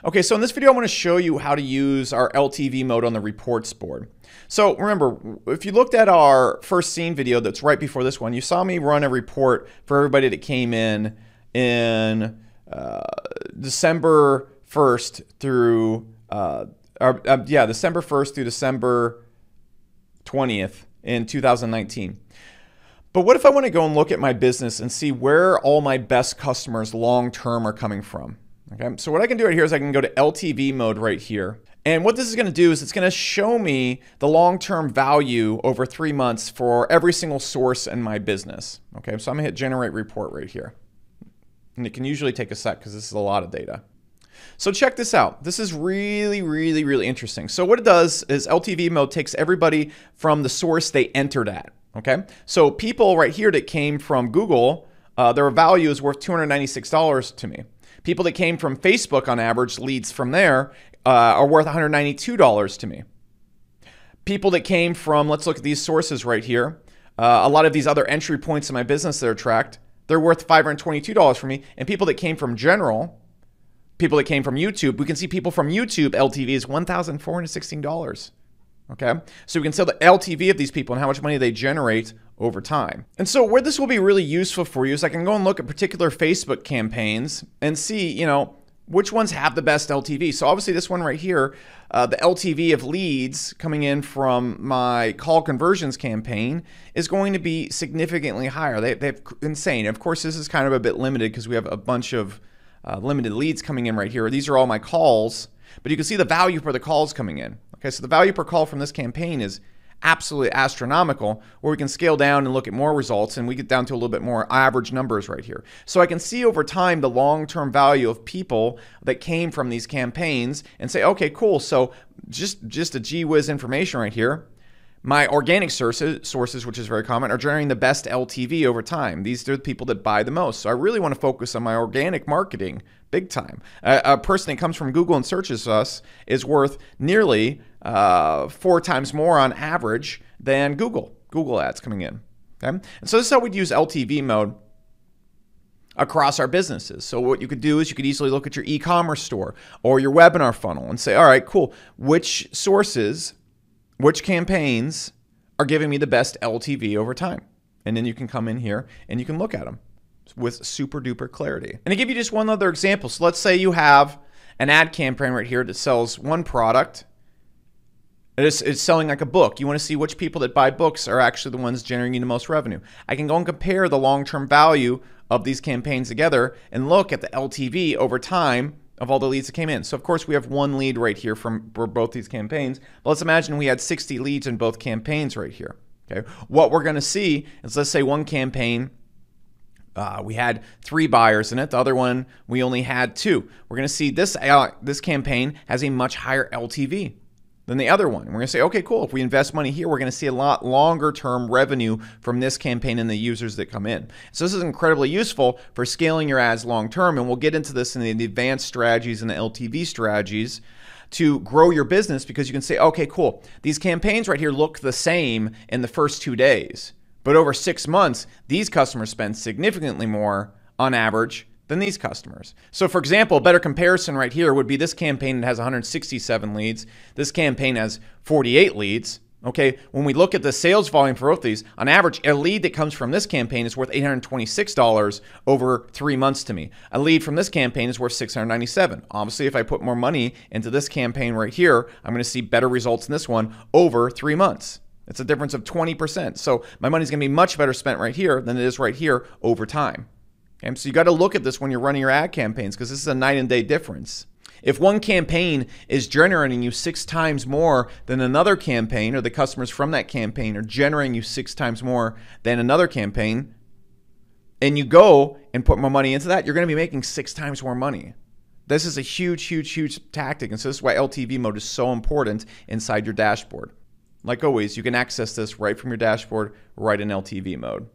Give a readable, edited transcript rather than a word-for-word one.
Okay, so in this video, I want to show you how to use our LTV mode on the reports board. So remember, if you looked at our first scene video that's right before this one, you saw me run a report for everybody that came in December 1st through, December 1st through December 20th in 2019. But what if I want to go and look at my business and see where all my best customers long-term are coming from? Okay, so what I can do right here is I can go to LTV mode right here. And what this is going to do is it's going to show me the long-term value over 3 months for every single source in my business. Okay, so I'm going to hit generate report right here. And it can usually take a sec because this is a lot of data. So check this out. This is really interesting. So what it does is LTV mode takes everybody from the source they entered at. Okay, so people right here that came from Google, their value is worth $296 to me. People that came from Facebook on average, leads from there, are worth $192 to me. People that came from, let's look at these sources right here. A lot of these other entry points in my business that are tracked, they're worth $522 for me. And people that came from general, people that came from YouTube, we can see people from YouTube LTV is $1,416. Okay, so we can sell the LTV of these people and how much money they generate over time. And so where this will be really useful for you is I can go and look at particular Facebook campaigns and see, you know, which ones have the best LTV. So obviously this one right here, the LTV of leads coming in from my call conversions campaign is going to be significantly higher. They're insane. Of course, this is kind of a bit limited because we have a bunch of limited leads coming in right here. These are all my calls, but you can see the value for the calls coming in. Okay, so the value per call from this campaign is absolutely astronomical, where we can scale down and look at more results, and we get down to a little bit more average numbers right here. So I can see over time the long-term value of people that came from these campaigns and say, okay, cool. So just a gee whiz information right here. My organic sources, which is very common, are generating the best LTV over time. These are the people that buy the most. So I really want to focus on my organic marketing big time. A person that comes from Google and searches us is worth nearly 4 times more on average than Google ads coming in. Okay? And so this is how we'd use LTV mode across our businesses. So what you could do is you could easily look at your e-commerce store or your webinar funnel and say, all right, cool, which sources, which campaigns are giving me the best LTV over time? And then you can come in here and you can look at them with super duper clarity. And to give you just one other example, so let's say you have an ad campaign right here that sells one product. It's selling like a book. You want to see which people that buy books are actually the ones generating the most revenue. I can go and compare the long-term value of these campaigns together and look at the LTV over time of all the leads that came in. So of course we have one lead right here for both these campaigns, but let's imagine we had 60 leads in both campaigns right here. Okay, what we're going to see is, let's say one campaign we had 3 buyers in it, the other one we only had 2. We're going to see this campaign has a much higher LTV than the other one. And we're going to say, okay, cool, if we invest money here, we're going to see a lot longer term revenue from this campaign and the users that come in. So this is incredibly useful for scaling your ads long term, and we'll get into this in the advanced strategies and the LTV strategies to grow your business, because you can say, okay, cool, these campaigns right here look the same in the first 2 days, but over 6 months, these customers spend significantly more on average than these customers. So for example, a better comparison right here would be this campaign that has 167 leads. This campaign has 48 leads. Okay, when we look at the sales volume for both these, on average, a lead that comes from this campaign is worth $826 over 3 months to me. A lead from this campaign is worth $697. Obviously, if I put more money into this campaign right here, I'm going to see better results in this one over 3 months. It's a difference of 20%. So my money's going to be much better spent right here than it is right here over time. Okay, so you got to look at this when you're running your ad campaigns, because this is a night and day difference. If one campaign is generating you 6 times more than another campaign, or the customers from that campaign are generating you 6 times more than another campaign, and you go and put more money into that, you're going to be making 6 times more money. This is a huge tactic, and so this is why LTV mode is so important inside your dashboard. Like always, you can access this right from your dashboard, right in LTV mode.